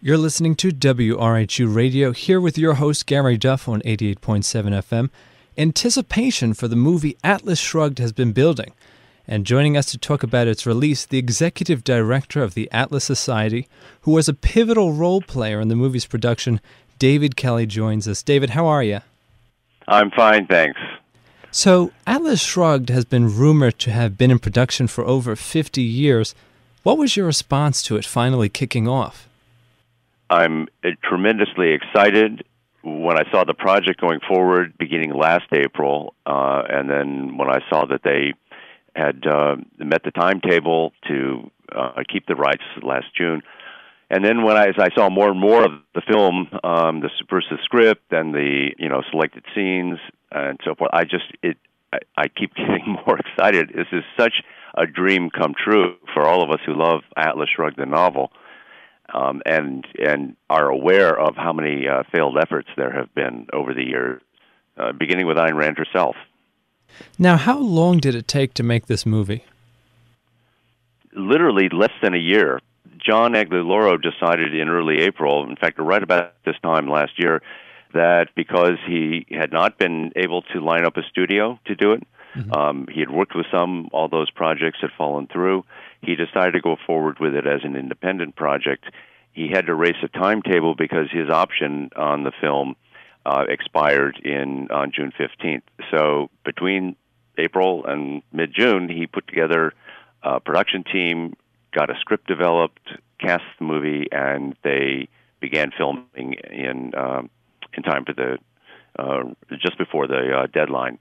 You're listening to WRHU Radio, here with your host, Gary Duff, on 88.7 FM. Anticipation for the movie Atlas Shrugged has been building. And joining us to talk about its release, the executive director of the Atlas Society, who was a pivotal role player in the movie's production, David Kelley, joins us. David, how are you? I'm fine, thanks. So, Atlas Shrugged has been rumored to have been in production for over 50 years. What was your response to it finally kicking off? I'm tremendously excited when I saw the project going forward beginning last April, and then when I saw that they had met the timetable to keep the rights last June. And then as I saw more and more of the film, first the script and the selected scenes and so forth, I keep getting more excited. This is such a dream come true for all of us who love Atlas Shrugged, the novel, and are aware of how many failed efforts there have been over the years, beginning with Ayn Rand herself. Now, how long did it take to make this movie? Literally less than a year. John Aglioloro decided in early April, in fact, right about this time last year, that because he had not been able to line up a studio to do it, he had worked with some, all those projects had fallen through. He decided to go forward with it as an independent project. He had to race a timetable because his option on the film expired on June 15th. So between April and mid-June, he put together a production team, got a script developed, cast the movie, and they began filming in time for just before the deadline.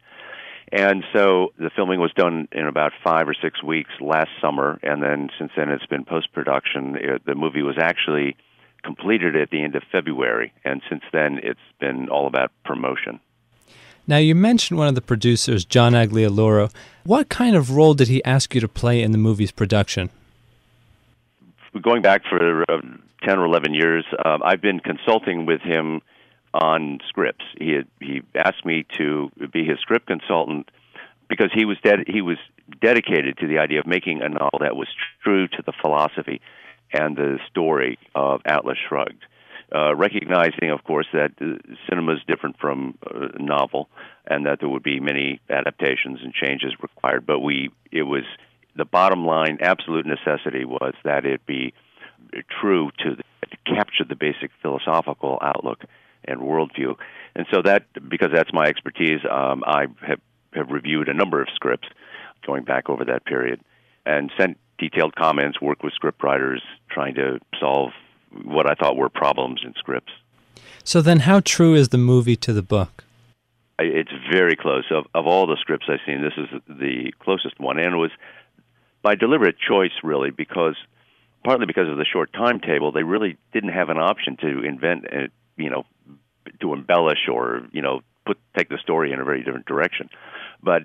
And so the filming was done in about 5 or 6 weeks last summer, and then since then it's been post-production. The movie was actually completed at the end of February, and since then it's been all about promotion. Now, you mentioned one of the producers, John Aglioloro. What kind of role did he ask you to play in the movie's production? Going back for 10 or 11 years, I've been consulting with him on scripts. He asked me to be his script consultant because he was dedicated to the idea of making a novel that was true to the philosophy and the story of Atlas Shrugged, recognizing, of course, that cinema is different from a novel and that there would be many adaptations and changes required. But the bottom line, absolute necessity was that it be true to capture the basic philosophical outlook and worldview. And so because that's my expertise, I have reviewed a number of scripts going back over that period and sent detailed comments, worked with script writers, trying to solve what I thought were problems in scripts. So then how true is the movie to the book? It's very close. Of all the scripts I've seen, this is the closest one. And it was by deliberate choice, really, partly because of the short timetable, they really didn't have an option to invent, to embellish or, take the story in a very different direction. But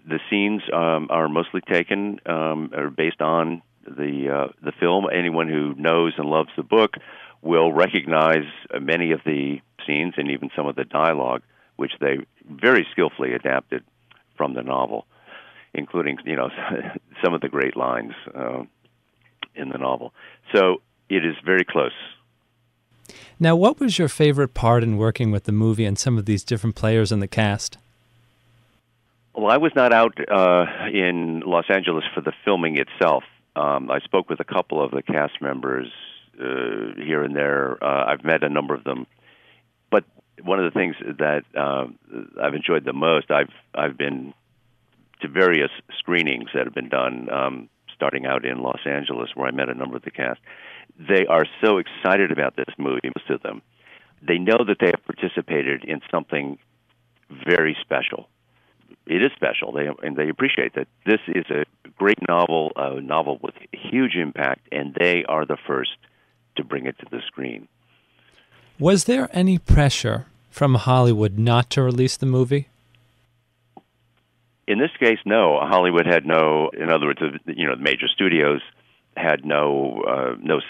the scenes are mostly taken, are based on the film. Anyone who knows and loves the book will recognize many of the scenes and even some of the dialogue, which they very skillfully adapted from the novel, including, some of the great lines in the novel. So it is very close. Now, what was your favorite part in working with the movie and some of these different players in the cast? Well, I was not out in Los Angeles for the filming itself. I spoke with a couple of the cast members here and there. I've met a number of them. But one of the things that I've enjoyed the most, I've been to various screenings that have been done, starting out in Los Angeles, where I met a number of the cast. They are so excited about this movie, most of them. They know that they have participated in something very special. It is special, and they appreciate that this is a great novel, a novel with huge impact, and they are the first to bring it to the screen. Was there any pressure from Hollywood not to release the movie? In this case, no. Hollywood had no, in other words, the major studios had no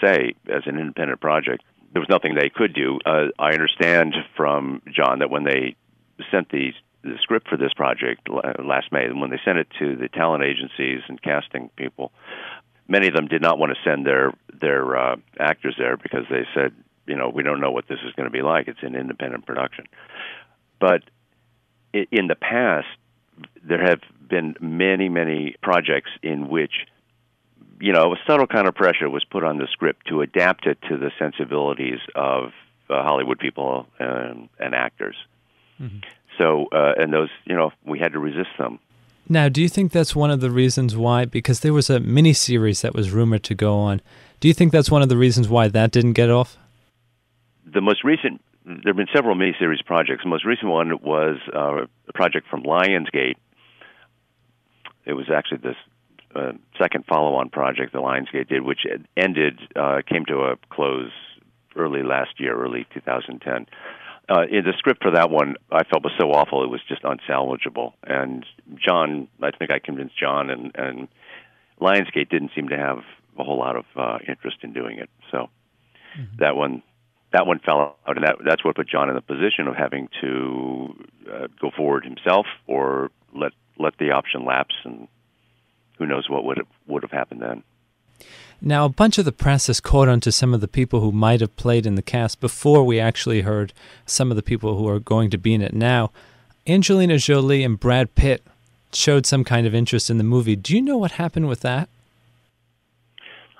say as an independent project. There was nothing they could do. I understand from John that when they sent the script for this project last May, and when they sent it to the talent agencies and casting people, many of them did not want to send their actors there because they said we don't know what this is going to be like. It's an independent production. But in the past, there have been many, many projects in which, a subtle kind of pressure was put on the script to adapt it to the sensibilities of Hollywood people and actors. Mm-hmm. So, and those, we had to resist them. Now, do you think that's one of the reasons why, because there was a miniseries that was rumored to go on, do you think that's one of the reasons why that didn't get off? The most recent, there have been several miniseries projects. The most recent one was a project from Lionsgate. It was actually this second follow-on project that Lionsgate did, which came to a close early last year, early 2010. In the script for that one, I felt was so awful it was just unsalvageable. And I think I convinced John, and Lionsgate didn't seem to have a whole lot of interest in doing it. So that one fell out, and that's what put John in the position of having to go forward himself or let the option lapse, and who knows what would have happened then. Now, a bunch of the press has caught on to some of the people who might have played in the cast before we actually heard some of the people who are going to be in it now. Angelina Jolie and Brad Pitt showed some kind of interest in the movie. Do you know what happened with that?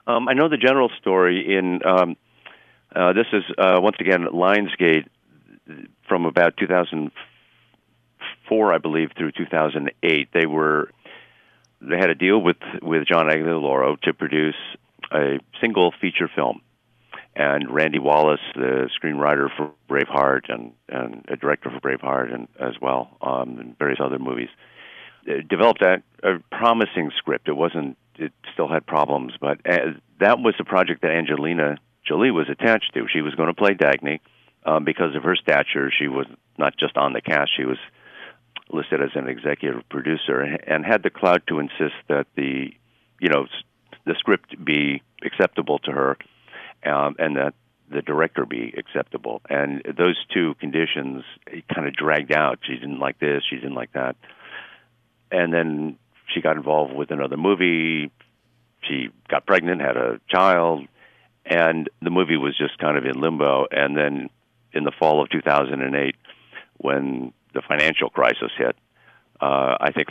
I know the general story. This is, once again, Lionsgate from about 2004, I believe, through 2008. They had a deal with John Aguilar to produce a single feature film, and Randy Wallace, the screenwriter for Braveheart and a director for Braveheart and as well, and various other movies, developed a promising script. It still had problems, but that was the project that Angelina Jolie was attached to. She was going to play Dagny. Because of her stature, she was not just on the cast, she was listed as an executive producer, and had the clout to insist that the script be acceptable to her, and that the director be acceptable. And those two conditions kind of dragged out. She didn't like this, she didn't like that. And then she got involved with another movie. She got pregnant, had a child, and the movie was just kind of in limbo. And then in the fall of 2008, when the financial crisis hit, I think